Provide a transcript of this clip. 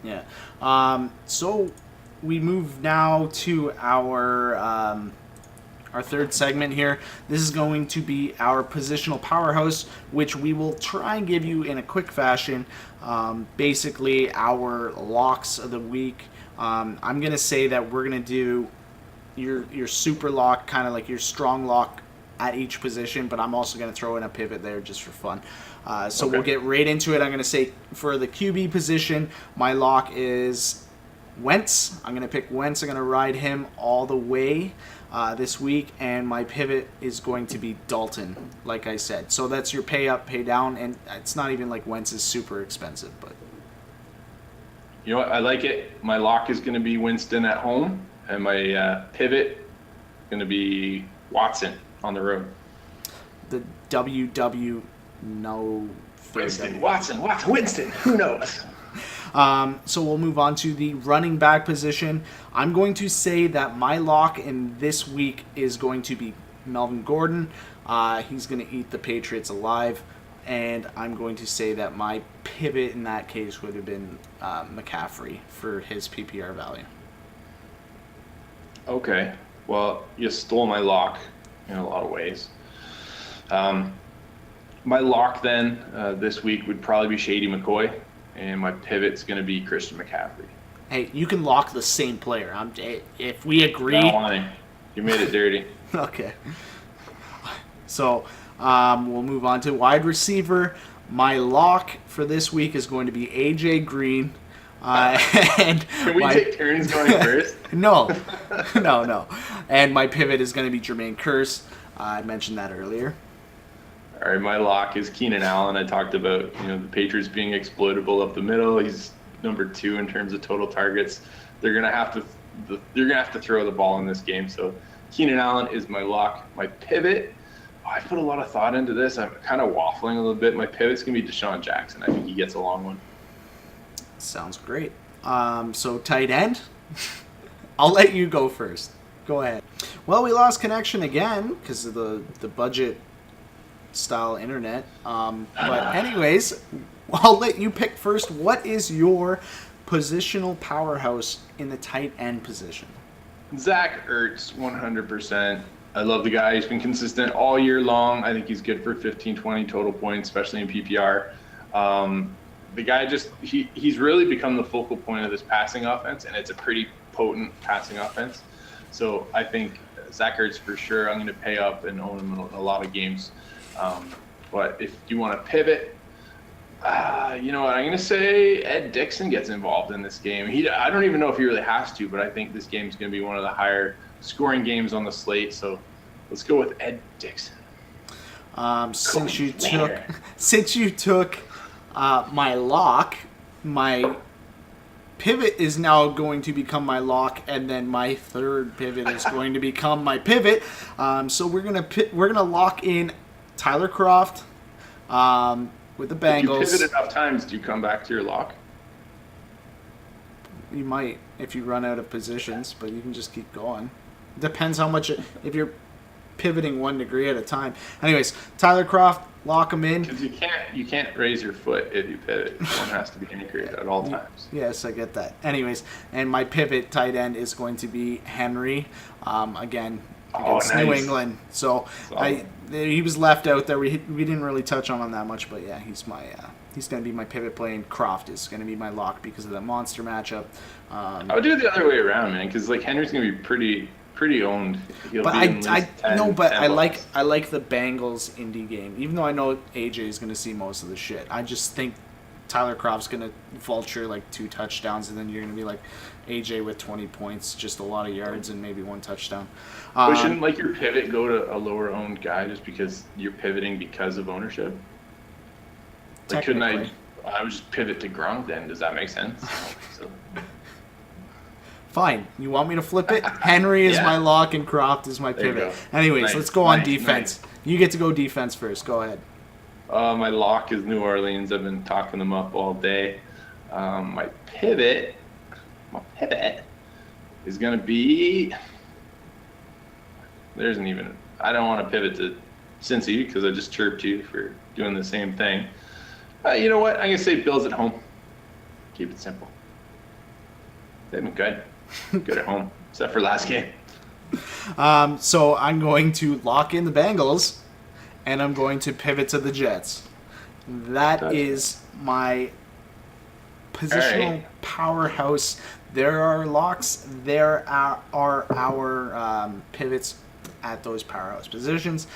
Yeah. So we move now to our third segment here. This is going to be our positional powerhouse, which we will try and give you in a quick fashion. Basically, our locks of the week. I'm gonna say that we're gonna do your super lock, kind of like your strong lock at each position, but I'm also going to throw in a pivot there just for fun. So Okay. we'll get right into it. I'm going to say for the QB position, my lock is Wentz. I'm going to pick Wentz. I'm going to ride him all the way this week, and my pivot is going to be Dalton, like I said. So that's your pay up, pay down, and it's not even like Wentz is super expensive, but You know what? I like it. My lock is going to be Winston at home, and my pivot going to be Watson on the road. the WW no Winston, Watson, Winston. Who knows? So we'll move on to the running back position. I'm going to say that my lock in this week is going to be Melvin Gordon. He's going to eat the Patriots alive. And I'm going to say that my pivot in that case would have been McCaffrey for his PPR value. Okay. Well, you stole my lock in a lot of ways. My lock then this week would probably be Shady McCoy, and my pivot's going to be Christian McCaffrey. Hey, you can lock the same player. If we agree. No, honey, you made it dirty. Okay. So we'll move on to wide receiver. My lock for this week is going to be AJ Green. And Can we take turns going first? No. And my pivot is going to be Jermaine Kearse. I mentioned that earlier. All right, my lock is Keenan Allen. I talked about the Patriots being exploitable up the middle. He's number 2 in terms of total targets. They're gonna have to throw the ball in this game. So Keenan Allen is my lock. My pivot. I put a lot of thought into this. I'm kind of waffling a little bit. My pivot's gonna be Deshaun Jackson. I think he gets a long one. Sounds great. So tight end. I'll let you go first. Go ahead. Well, we lost connection again because of the budget style internet. But anyways, I'll let you pick first. What is your positional powerhouse in the tight end position? Zach Ertz, 100%. I love the guy. He's been consistent all year long. I think he's good for 15, 20 total points, especially in PPR. The guy he's really become the focal point of this passing offense, and it's a pretty potent passing offense. So I think Zach Ertz for sure. I'm going to pay up and own him in a lot of games. But if you want to pivot, you know what? I'm going to say Ed Dixon gets involved in this game. I don't even know if he really has to, but I think this game is going to be one of the higher scoring games on the slate. So let's go with Ed Dixon. Since you took my lock, my pivot is now going to become my lock, and then my third pivot is going to become my pivot. So we're gonna lock in Tyler Kroft with the Bengals. If you pivot enough times, do you come back to your lock? You might if you run out of positions, but you can just keep going. Depends how much if you're pivoting 1 degree at a time. Anyways, Tyler Kroft, lock him in. Because you can't raise your foot if you pivot. One has to be anchored at all times. Yes, I get that. Anyways, and my pivot tight end is going to be Henry, again against nice. New England. So he was left out there. We didn't really touch on him that much, but yeah, he's going to be my pivot play, and Kroft is going to be my lock because of that monster matchup. I would do it the other way around, man, because Henry's going to be pretty owned. But I like the Bengals indie game, even though I know AJ is going to see most of the shit. I just think Tyler Kroft's going to vulture like 2 touchdowns, and then you're going to be like AJ with 20 points, just a lot of yards and maybe 1 touchdown. But shouldn't your pivot go to a lower owned guy just because you're pivoting because of ownership? Like, couldn't I would just pivot to Gronk then? Does that make sense? So. Fine. You want me to flip it? Henry is my lock and Kroft is my pivot. Anyways, nice. Let's go on defense. Nice. You get to go defense first. Go ahead. My lock is New Orleans. I've been talking them up all day. My pivot is going to be... I don't want to pivot to Cincy because I just chirped you for doing the same thing. You know what? I'm going to say Bills at home. Keep it simple. They've been good. Good at home, except for last game. So I'm going to lock in the Bengals, and I'm going to pivot to the Jets. That is my positional powerhouse. There are locks. There are our pivots at those powerhouse positions.